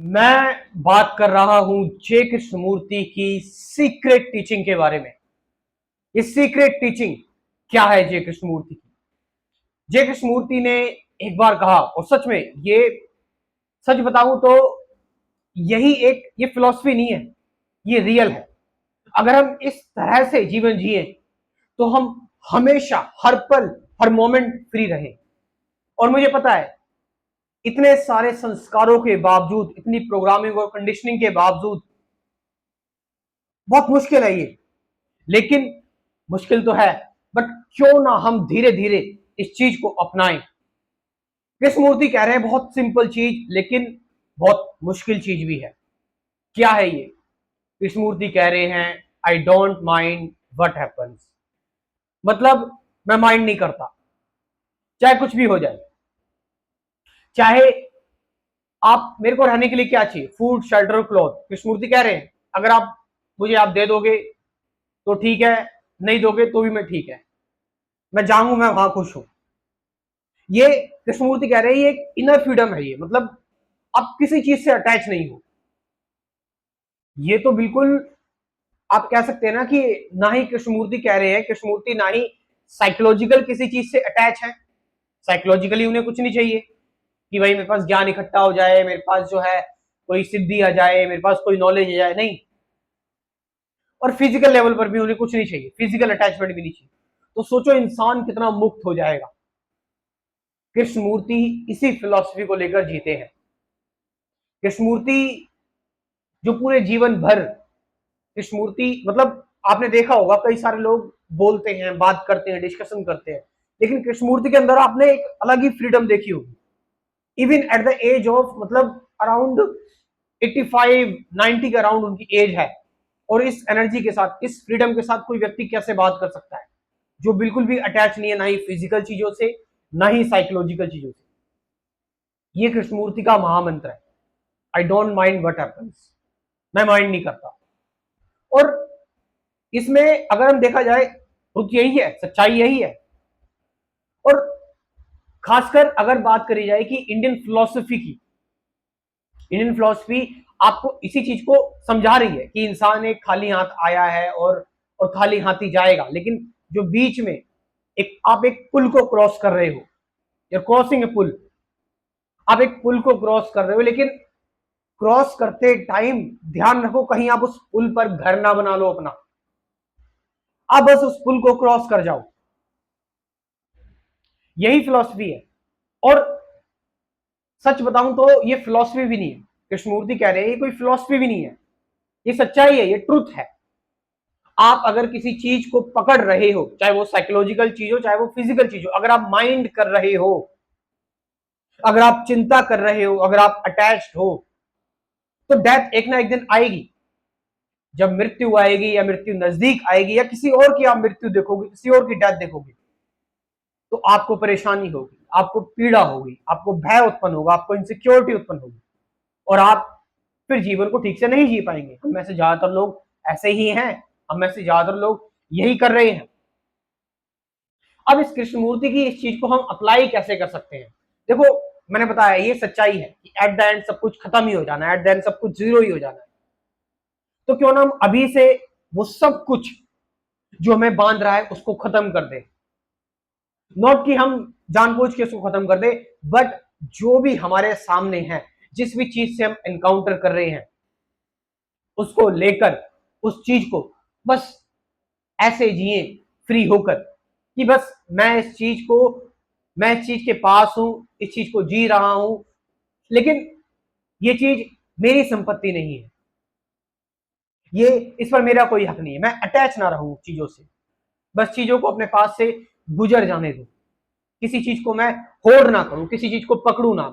मैं बात कर रहा हूं जे कृष्णमूर्ति की सीक्रेट टीचिंग के बारे में। ये सीक्रेट टीचिंग क्या है जे कृष्णमूर्ति की? जे कृष्णमूर्ति ने एक बार कहा, और सच में ये, सच बताऊं तो यही एक, ये फिलॉसफी नहीं है, ये रियल है। अगर हम इस तरह से जीवन जिए तो हम हमेशा, हर पल, हर मोमेंट फ्री रहे। और मुझे पता है, इतने सारे संस्कारों के बावजूद, इतनी प्रोग्रामिंग और कंडीशनिंग के बावजूद बहुत मुश्किल है ये। लेकिन मुश्किल तो है, बट क्यों ना हम धीरे धीरे इस चीज को अपनाएं। कृष्णमूर्ति कह रहे हैं बहुत सिंपल चीज, लेकिन बहुत मुश्किल चीज भी है। क्या है ये? कृष्णमूर्ति कह रहे हैं, I don't mind what happens. मतलब मैं माइंड नहीं करता, चाहे कुछ भी हो जाए। चाहे आप, मेरे को रहने के लिए क्या चाहिए? Food, shelter, cloth. कृष्णमूर्ति कह रहे हैं अगर आप दे दोगे तो ठीक है, नहीं दोगे तो भी मैं ठीक है, मैं जाऊंगा, मैं वहां खुश हूं। ये कृष्णमूर्ति कह रहे हैं, ये एक इनर फ्रीडम है। ये मतलब आप किसी चीज से अटैच नहीं हो। ये तो बिल्कुल आप कह सकते हैं ना कि ना ही कृष्णमूर्ति कह रहे हैं, कृष्णमूर्ति ना ही साइकोलॉजिकल किसी चीज से अटैच है। साइकोलॉजिकली उन्हें कुछ नहीं चाहिए कि भाई मेरे पास ज्ञान इकट्ठा हो जाए, मेरे पास जो है कोई सिद्धि आ जाए, मेरे पास कोई नॉलेज आ जाए, नहीं। और फिजिकल लेवल पर भी उन्हें कुछ नहीं चाहिए, फिजिकल अटैचमेंट भी नहीं चाहिए। तो सोचो इंसान कितना मुक्त हो जाएगा। कृष्णमूर्ति इसी फिलॉसफी को लेकर जीते हैं। कृष्णमूर्ति जो पूरे जीवन भर, कृष्णमूर्ति मतलब आपने देखा होगा कई सारे लोग बोलते हैं, बात करते हैं, डिस्कशन करते हैं, लेकिन कृष्णमूर्ति के अंदर आपने एक अलग ही फ्रीडम देखी होगी। Even at the age of, मतलब अराउंड 85 90 के अराउंड उनकी एज है। और इस एनर्जी के साथ, इस फ्रीडम के साथ कोई व्यक्ति कैसे बात कर सकता है जो बिल्कुल भी अटैच नहीं है, ना ही फिजिकल चीजों से, ना ही साइकोलॉजिकल चीजों से। ये कृष्णमूर्ति का महामंत्र है, I don't mind what happens. मैं माइंड नहीं करता। और इसमें अगर हम देखा जाए, रुच यही है, सच्चाई यही है। और खासकर अगर बात करी जाए कि इंडियन फिलोसफी की, इंडियन फिलोसफी आपको इसी चीज को समझा रही है कि इंसान एक खाली हाथ आया है और खाली हाथ ही जाएगा। लेकिन जो बीच में एक, आप एक पुल को क्रॉस कर रहे हो, you're क्रॉसिंग ए पुल। आप एक पुल को क्रॉस कर रहे हो, लेकिन क्रॉस करते टाइम ध्यान रखो कहीं आप उस पुल पर घर ना बना लो अपना। आप बस उस पुल को क्रॉस कर जाओ। यही फिलॉसफी है। और सच बताऊं तो ये फिलॉसफी भी नहीं है। कृष्णमूर्ति कह रहे हैं ये कोई फिलॉसफी भी नहीं है, ये सच्चाई है, ये ट्रुथ है। आप अगर किसी चीज को पकड़ रहे हो, चाहे वो साइकोलॉजिकल चीज हो, चाहे वो फिजिकल चीज हो, अगर आप माइंड कर रहे हो, अगर आप चिंता कर रहे हो, अगर आप अटैच्ड हो, तो डेथ एक ना एक दिन आएगी। जब मृत्यु आएगी या मृत्यु नजदीक आएगी या किसी और की आप मृत्यु देखोगे, किसी और की डेथ देखोगे, तो आपको परेशानी होगी, आपको पीड़ा होगी, आपको भय उत्पन्न होगा, आपको इनसिक्योरिटी उत्पन्न होगी। और आप फिर जीवन को ठीक से नहीं जी पाएंगे। हम में से ज्यादातर लोग ऐसे ही हैं, हम में से ज्यादातर लोग यही कर रहे हैं। अब इस कृष्णमूर्ति की इस चीज को हम अप्लाई कैसे कर सकते हैं? देखो, मैंने बताया ये सच्चाई है कि एट द एंड सब कुछ खत्म ही हो जाना है, एट द एंड सब कुछ जीरो ही हो जाना है। तो क्यों ना हम अभी से वो सब कुछ जो हमें बांध रहा है उसको खत्म कर दे। नॉट कि हम जानबूझ के उसको खत्म कर दे, बट जो भी हमारे सामने है, जिस भी चीज से हम एनकाउंटर कर रहे हैं, उसको लेकर, उस चीज को बस ऐसे जिए फ्री होकर कि बस मैं इस चीज के पास हूं, इस चीज को जी रहा हूं, लेकिन ये चीज मेरी संपत्ति नहीं है, ये, इस पर मेरा कोई हक नहीं है। मैं अटैच ना रहूं चीजों से, बस चीजों को अपने पास से गुजर जाने दो। किसी चीज को मैं होड़ ना करूं, किसी चीज को पकड़ू ना।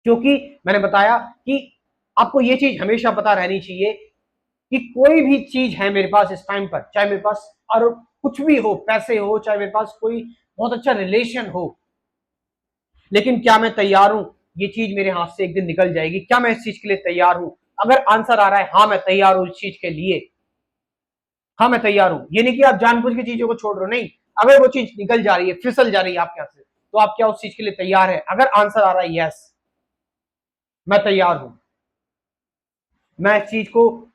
क्योंकि मैंने बताया कि आपको ये चीज हमेशा पता रहनी चाहिए कि कोई भी चीज है मेरे पास इस टाइम पर, चाहे मेरे पास और कुछ भी हो, पैसे हो, चाहे मेरे पास कोई बहुत अच्छा रिलेशन हो, लेकिन क्या मैं तैयार हूं? ये चीज मेरे हाथ से एक दिन निकल जाएगी, क्या मैं इस चीज के लिए तैयार हूं? अगर आंसर आ रहा है हाँ मैं तैयार हूं इस चीज के लिए, हाँ मैं तैयार हूं, ये नहीं कि आप जानबूझ के चीजों को छोड़ रहे हो, नहीं। अगर वो चीज निकल जा रही है, फिसल जा रही है आपके हाथ से, तो आप क्या उस चीज के लिए तैयार है? अगर आंसर आ रहा है यस, मैं तैयार हूं। मैं इस चीज को,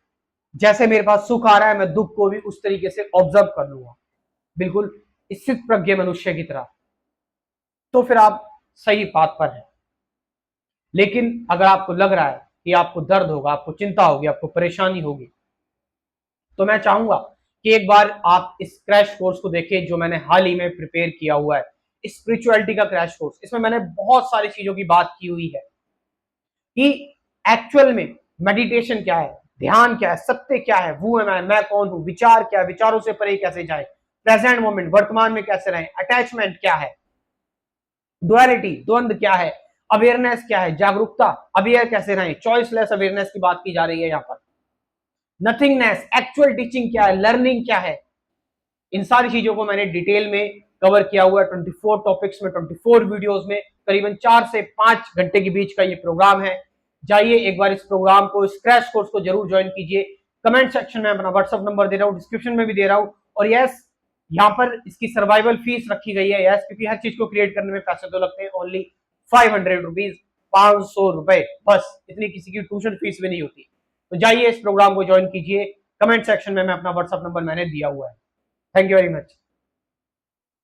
जैसे मेरे पास सुख आ रहा है, मैं दुख को भी उस तरीके से ऑब्जर्व कर लूंगा, बिल्कुल स्थित प्रज्ञ मनुष्य की तरह। तो फिर आप सही बात पर हैं। लेकिन अगर आपको लग रहा है कि आपको दर्द होगा, आपको चिंता होगी, आपको परेशानी होगी, तो मैं चाहूंगा कि एक बार आप इस क्रैश कोर्स को देखें जो मैंने हाल ही में प्रिपेयर किया हुआ है, स्पिरिचुअलिटी का क्रैश कोर्स। इसमें मैंने बहुत सारी चीजों की बात की हुई है कि एक्चुअल में मेडिटेशन क्या है, ध्यान क्या है, सत्य क्या है, वो है मैं कौन हूं, विचार क्या है, विचारों से परे कैसे जाए, प्रेजेंट मोमेंट वर्तमान में कैसे रहें, अटैचमेंट क्या है, डुअलिटी द्वंद क्या है, अवेयरनेस क्या है, जागरूकता, अवेयर कैसे रहें, चॉइसलेस अवेयरनेस की बात की जा रही है यहाँ पर, नथिंगनेस, एक्चुअल टीचिंग क्या है, लर्निंग क्या है। इन सारी चीजों को मैंने डिटेल में कवर किया हुआ है 24 टॉपिक्स में, 24 वीडियोस में, करीबन 4 से 5 घंटे के बीच का ये प्रोग्राम है। जाइए एक बार इस प्रोग्राम को, इस क्रैश कोर्स को जरूर ज्वाइन कीजिए। कमेंट सेक्शन में अपना व्हाट्सअप नंबर दे रहा हूँ, डिस्क्रिप्शन में भी दे रहा हूँ। और यस, यहाँ पर इसकी सर्वाइवल फीस रखी गई है, यस, क्योंकि हर चीज को क्रिएट करने में पैसे तो लगते हैं, ओनली 500 रुपीज, 500 रुपए बस, इतनी किसी की ट्यूशन फीस भी नहीं होती। तो जाइए इस प्रोग्राम को ज्वाइन कीजिए। कमेंट सेक्शन में मैं अपना व्हाट्सअप नंबर मैंने दिया हुआ है। Thank you very much.